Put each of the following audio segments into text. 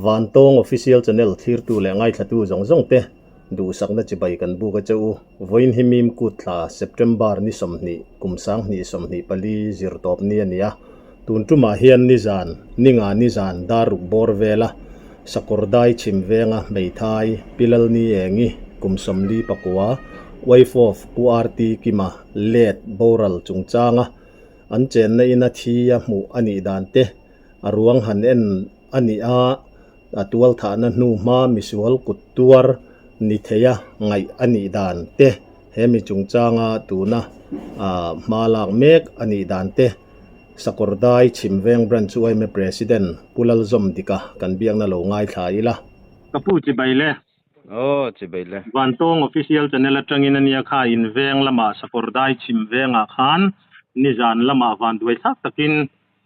van tong official channel thir tu le ngai thatu zong zong te du sakna chi bai kan bu ka chau voin himim kutla September ni somni kumsang ni somni pali zirtop ni ania tun tuma hian ni zan ninga ni zan daruk bor vela sakordai chimvenga meithai pilal ni engi kumsomli pakwa wife of URT kima let boral chungchanga an chen na ina thia mu ani dan te aruang han en ani a atual thana nu ma misual kutuar ni theya ngai ani dan te hemi chungchanga tuna malak mek ani dan te sakordai chimveng branch uai me president pulal zom dika kan biang na lo ngai thaila kapu chi baile chi baile wantong official channel atangin ania kha in veng lama sakordai chimvenga khan nizan lama van duai sak takin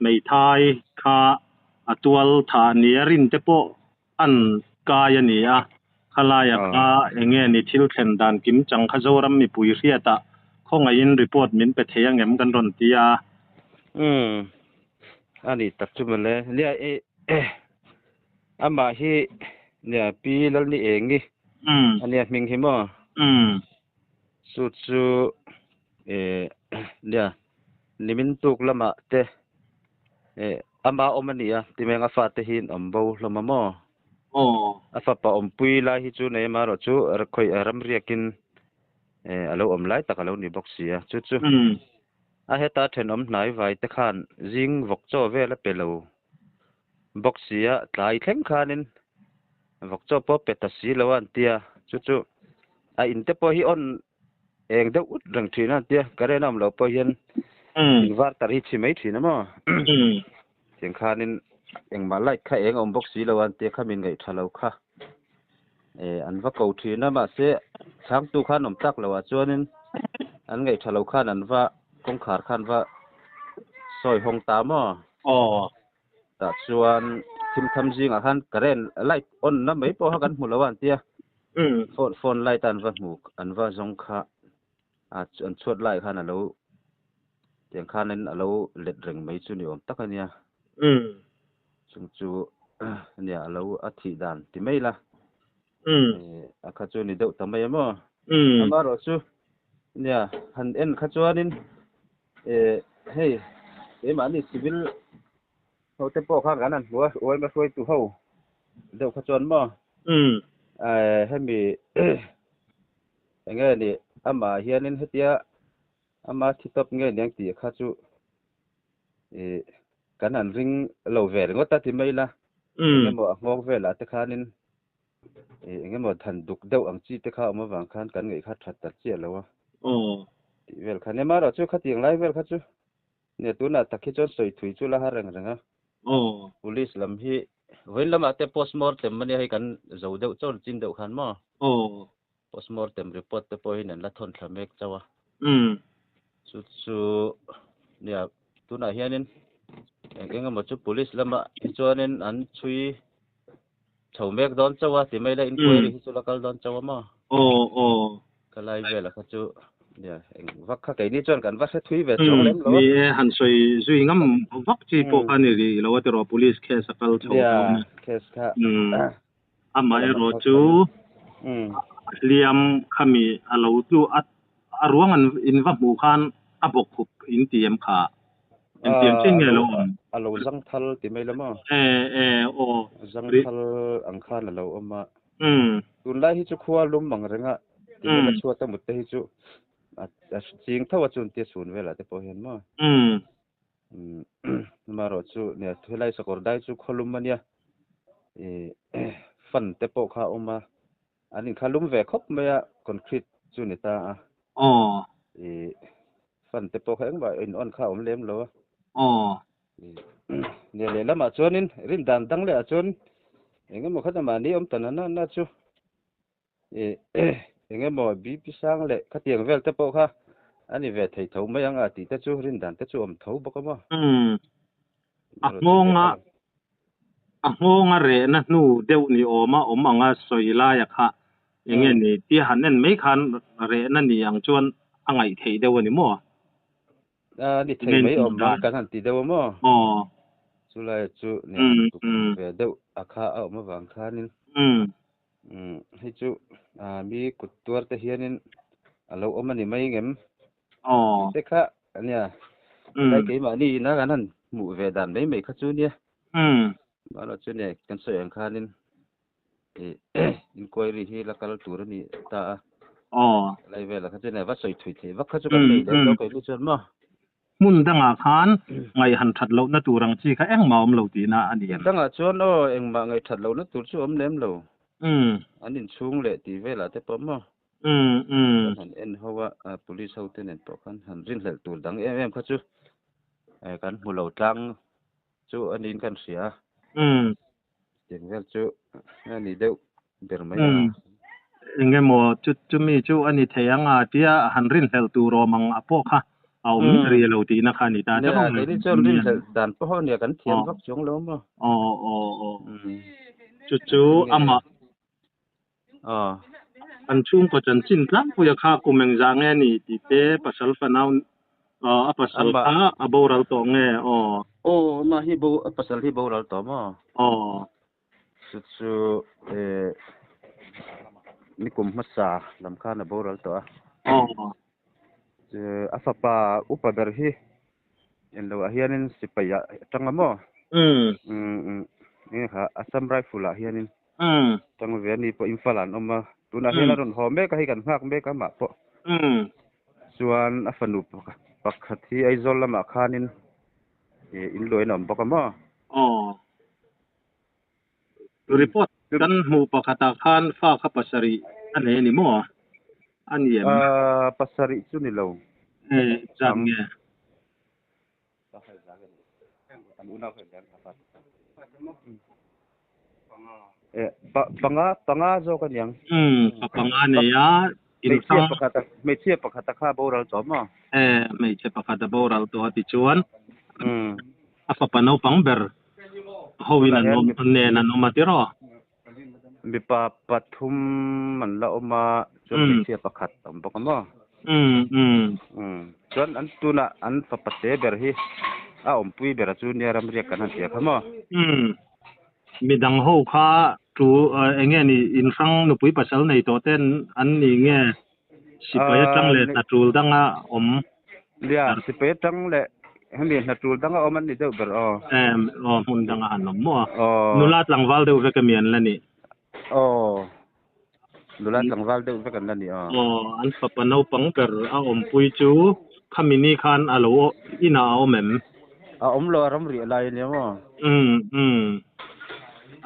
mei thai kha atual tha niarin tepo an kaya nia khalaya kha enge ni thil thlen dan kim chang kha zoram mi pui riata khonga in report min pe theyang em kan ron tia ani takchu male lia ama hi nia pi lal ni engi ania ming hi mo chu lia limin tuk lama te ama omania timenga fa te hin ombo lama mo afa pa ompui la hi chu nei ma ro chu khoi ram riakin alo omlai takalo ni boxia chu a heta then om hnai vai te khan jing vok cho ve la pelo boxia tlai thleng khanin vok cho po peta si lawan tia chu a in te po hi on eng de ut rang thina tia kare nam lo po hian in war tar hi chi mai thina mo tiang khanin eng ma lai kha eng om boxi lawan te khamin ngai thalo kha an va ko thina ma se sang tu khan om tak lawa chuanin an ngai thalo khan an va kong khar khan va soi hong ta mo ta chuan thim tham jing a khan karen light on na mai po ha kan hmu lawan tia phone light an va hmu an va zong kha an chuat lai khan alo tiang khanin alo let reng mai chu ni om takania chu nia alo a thi dan ti mai la a kha chu ni deuh tamai mo ama ro chu nia han en kha chuanin hey mani civil hote po kha ganan oi ma soi tu ho deuh kha chuan mo hemi enge ni ama hianin hetia ama thitop nge nyang ti kha chu kanan ring lo ver ngota ti mai la enge mo ngok vela te khanin enge mo than duk deuh ang chi te kha ma wang khan kan ngai kha that tar chi lo ti vel khane ma ro chu kha tiang lai vel kha chu ne tu na takhi chon soi thui chu la ha rang ranga police lam hi voin lama te postmortem mani hai kan zo deuh chon chin deuh khan mo postmortem report te po hin an la thon thlamek chawa chu nia tu na hianin enge mo chu police lama chuanin an chui thomek don chawa ti mai la inquiry hi chu lokal don chawa ma kalai vela kha chu nia vak kha kai ni chon kan va se thui ve chong lem lo mi han soi zui ngam vak chi po khan ri lo wa te ro police case akal chho case kha ama ro chu liam khami alo tu aruang an in va mu khan abok khup in tiam kha in tiam ching nge lo alo zang thal ti mai lama zang thal ang khan alo ama tun lai hi chu khuwa lum mang renga ti mai chu ta mut te hi chu a ching thawa chun te sun vela te po hian ma ma ro chu ne thulai sakor dai chu kholum mania fan te po kha oma anin khalum ve khop maya concrete chu ni ta fan te po khang ba in on kha om lem lo ne le lama chuanin rin dan dang le a chun enge mo khata ma ni om tan na chu enge mo bi pi sang le khatiang vel te po kha ani ve thei tho mai anga ti te chu rin dan te chu om tho bok ma ngonga re na nu deuh ni oma anga soila ya kha enge ni ti hanen mai khan re na ni ang chuan angai thei deuh ni mo ni thei mai om mang kan han ti deuh mo chu lai chu ne ừ tuk ừ ve deuh akha a ma wang khanin ừ hi chu mi kut tuar te hianin alo omani mai ngem ti ồ te kha ania lai ừ ke ma ni na ganan mu ve dan mai mai kha chu nia ừ ma lo chu ne kan so yang khanin e inquiry hi la kal tur ni ta ồ lai ve la kha chu ne va soi thui the va kha chu ừ kan nei le ừ lo ke lu chuan ma mun danga khan ngai han that lo na turang chi kha eng maom lo ti na ani em danga chuan o engma ngai that lo na tur chu om lem lo ừ anin chung le ti ve la te pom ma ừ ừ kan han en hawa police ho ten en po kan han rin hlel tur dang em kha chu kan mu lo tlang chu anin kan sia ừ tiền vel chu ani deuh ber mai ừ inge mo chu mi chu ani theyanga tia han rin hel tu ro mang apo kha au mi ri lo ti na kha ni ta nè te rong cái đi cho rin hlel dan po ho nè kan thiam vak chung lo ma ồ ồ ồ chu ama ờ an chung ko chan chin tlang pu ya kha ku meng za nge ni ti te pasal fa nau a pasal ama kha a boral to nge o ô mà hi bo pasal hi bo ral to ma o chu ni kum ma sa lam kha na bo ral to o a pa upa ber hi en lo a hianin sipaya tanga mo ni kha asam rifle a hianin tang ve ni po infalan oma tuna hela ron ho me ka hi kan hak me ka ma po chuan a fanu pakhat hi aizol lama khanin in loi nam baka ma o report kan mu pakata khan fa kha pasari ane ni mo ani em pasari chu ni lo jam nge panga zo kan yang papanga ne ya in sang me chia pakhat kha boral to ma mei che pakata boral to ti chuan a papano pangber howin anom ne na nomatiro mi pa pathum man la oma chuan me chia pakhat tam baka ma chuan an tuna an papate ber hi a ompui ber chu ne ram riak kan han tia khama midang ho kha tu enge ni in sang nu pui pasal nei to ten an ni nge sipaya tang le ta tul danga om lia sipaya tang le hemi na tul danga om an ni deuh ber o mun danga anom mo nulat langwal deuh ve kamian la ni nulat langwal deuh ve kan la ni an papano pangper a om pui chu khamini khan alo ina omem om lo ram ri lai ni mo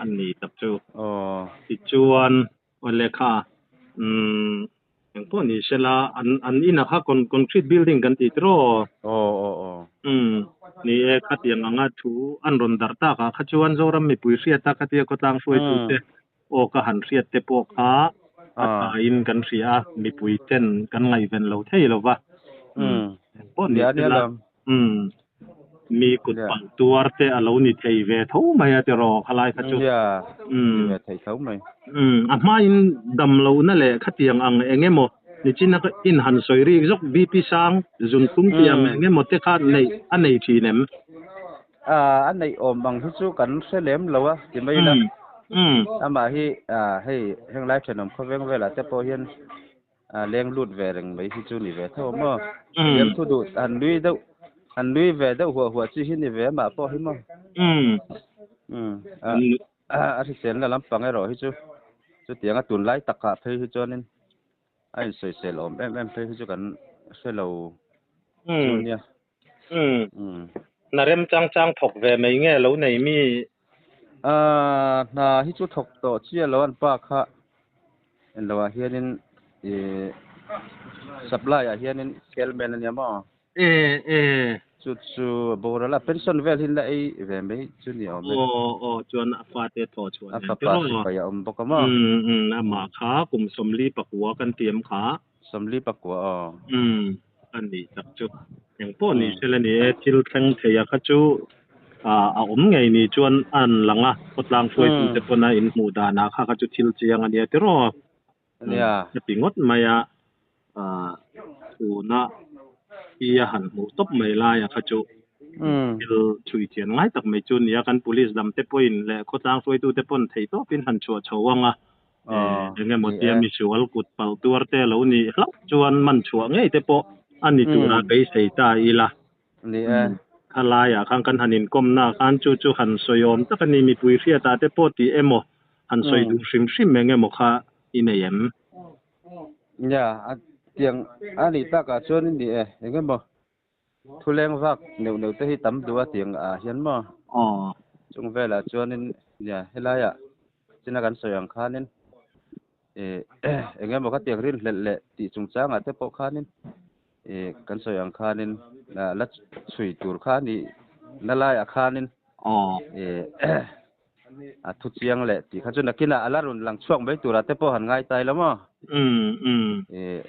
an ni tap chu ti chuan ole kha yang po ni sela an ina kha concrete building kan ti tro ni e khatiang anga thu an ron dar ta ka kha chuan zoram mi pui ria ta khatia ko tang foi tu te o ka han riat te po kha ata in kan ria mi pui ten kan ngai ven lo thei lo wa po ni sela mi kut pang tuar te alo ni thei ve tho mai a te ro khalai kha chu ve thei tho mai a ma in dam lo na le khatiang ang engemo ni china ka in han soiri jok bp sang zun kum tiam engemo te kha nei anei thi nem an nei om bang hi chu kan selem lo a ti mai la ama hi hei heng lai chenom khoveng vela te po hian leng lut ve reng mai hi chu ni ve tho mo yam thu du an lui về đâu hùa chi hin ni về mà po hi mo a thi sen la lam pang ero hi chu tiang a tun lai taka phei hi chonin ai soi sel om em phei hi chu kan selo chu nia na rem chang chang thok ve mai nge lo nei mi na hi chu thok to chia lo an pa kha en lo a hianin supply a hianin kelmen ania mo chu borala pension vel hin la ei ve mai chu ni om chuan a fa te tho chuan a pa pa ya om bokama ama kha kum somli pakwa kan tiam kha somli pakwa an ni tak chu yang po ni selani thil thang theya kha chu a om ngai ni chuan an langa potlang foi tu te pona in mu da na kha chu thil chiang ania te ro nia pingot maya tu na iya han mu top mai la ya kha chu il chui chian ngai tak mai chun ya kan police dam te point le khotang soi tu te pon thei to pin han chua chawanga enge motia mi sual kut pal tur te lo ni hlak chuan man chua ngei te po ani tura be sei ta ila ni khalaya khang kan hanin komna kan chu han soyom takani mi pui ria ta te po ti emo han soi du sim sim menge mo kha inayem ya tiang ani ta ka chon ni enge mo thuleng vak neu te hi tam duwa tiang hian mo chung vela chuanin ya helaya china kan soyang khanin enge mo ka tiang rin le ti chung changa te po khanin kan soyang khanin la chui tur khani nalaya khanin thu chiang le ti kha chuna kina alarun lang chuang bai tura te po han ngai tai lama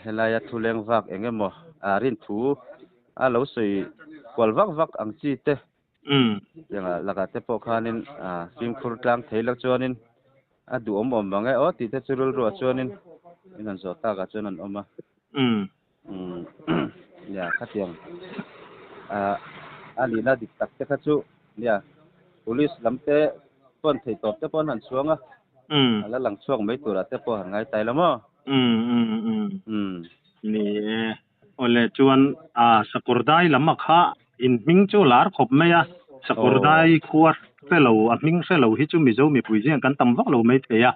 helaya thuleng vak enge mo rin thu a lo soi kwal vak ang chi te yang laka te po khanin sim khur tlang theilak chuanin a du om bangai o ti te churul ro chuanin inan zo ta ka chuanan oma ya khatiang ali na dik tak te kha chu ya police lamte pon thei top te pon han chuanga ala lang chuang mai tura te po han ngai tai lama ni ole chuan sakurdai lama kha in ming chu lar khop meya sakurdai khuar fellow a ming fellow hi chu mi zo mi pui jeng kan tam vak lo mai theya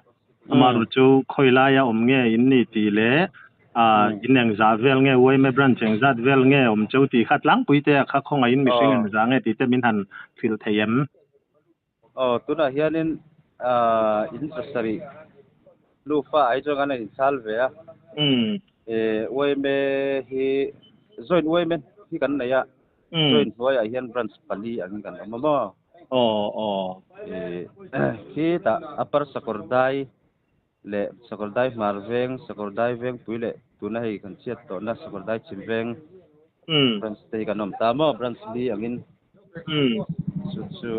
amaru chu khoila ya om nge in ni ti le ineng za vel nge wei me branch eng zat vel nge om chu ti khat lang pui te kha khonga in mi sing en za nge ti te min han fil theyem tuna hianin industry lufa ai jo ngana in salve ya wei me hi join wei men hi kan na ya join hoi a hian branch pali ang kan mama hi ta upper sakordai le sakordai marveng sakordai veng puile tuna hi kan chiat to na sakordai chimveng branch te kan nom ta mo branch li angin chu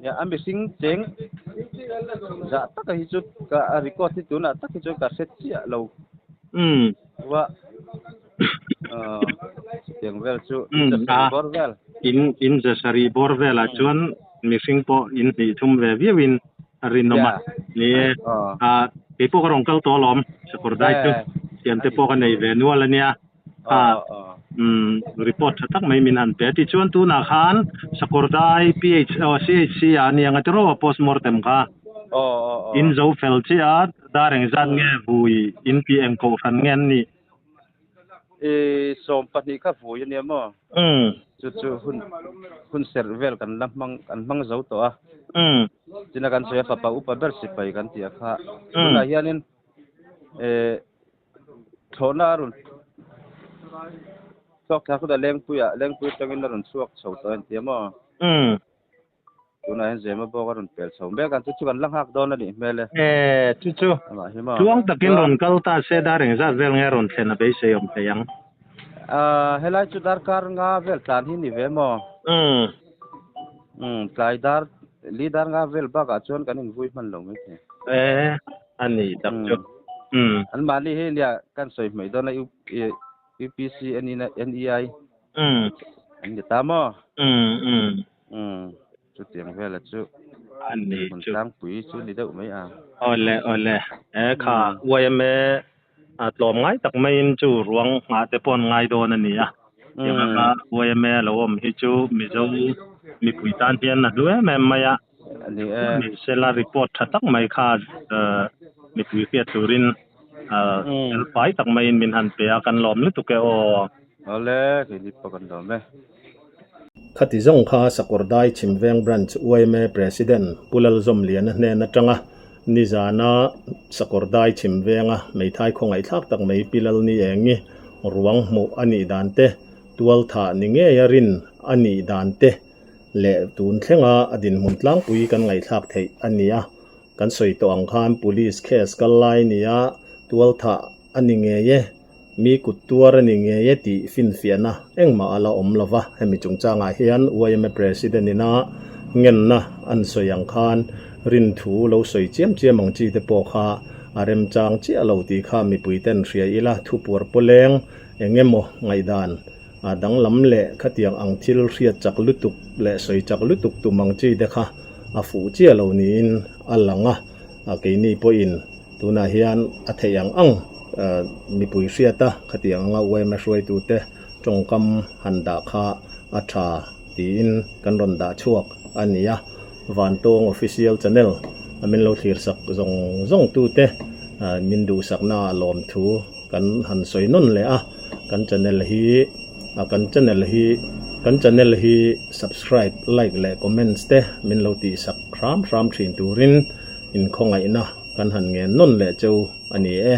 ya amazing cheng za ta hi chu ka record ti tuna ta hi chu ka set chi lo wa tiang vel chu borvel in the sari borvel a chuan mi sing po in ni thum ve viewin rin noma ni pe po rong kal to lom sakordai chu tiam te po ka nei ve nual ania report tak mai min han pe ti chuan tu na khan sakordai chc ani anga tro post mortem ka in zo fel chi a dareng zan nge vui in pm ko khan ngen ni som pani ka vui ni mo chu hun servel kan mang zo to china kan soya papa upa ber sipai kan tia kha na hianin thona run sok tha khuda lengpui tangin run suak chho to an tia mo tuna hen zema bo run pel chho be kan chu kan lang hak don ani mele chu tuang takin ron kal ta se dareng za vel nge ron thena be se yom theyang helai chu dar kar nga vel tan hi ni ve mo tlai dar leader nga vel ba ka chon kan in vui man lo me ani tak chu an mali he lia kan soi mai don na UPC NEI an ge ta mo chu tiang vel chu ani chu tang pui chu ni deuh mai ole kha wayme atlom ngai tak mai in chu ruang nga te pon ngai don ani yang ka wayme lawom hi chu mi zo mi pui tan hian na duwe me maya ni sela report thatak mai kha mi pui pia turin pai tak mai min han pe kan lom lu tu ke ole ke ni pakan do me khati zong kha sakordai chimveng branch uaime president pulal zom lian hne na tanga nizana sakordai chimvenga meithai khongai thak tak mei pilal ni engi ruang mu ani dante tual tha ninge yarin ani dante le tun thlenga adin muntlang pui kan ngai thak thei ania kan soi to ang khan police case kal lai nia tual tha ani nge ye mi kutuar ani nge ye ti fin fiana engma ala omlova hemi chungchanga hian uaime president ina ngenna an soyang khan rin thu lo soi chiam ang chi te po kha arem chang chi alo ti kha mi puiten ria ila thu pur poleng engemo ngai dan dang lam le khatiang ang thil riat chak lutuk le soi chak lutuk tumang chi dekha a fu chia lo ni in alanga ke ni po in tuna hian a theyang ang mi pui riata khatiang anga we ma roi tu te tongkam handa kha a tha tin kan ron da chuak ania van tong official channel amin lo thir sak zong tu te min du sak na lom thu kan han soi non le a kan channel hi subscribe like le comments te min lo ti sak ram thin turin in khongai na kan han nge non le cheu ani e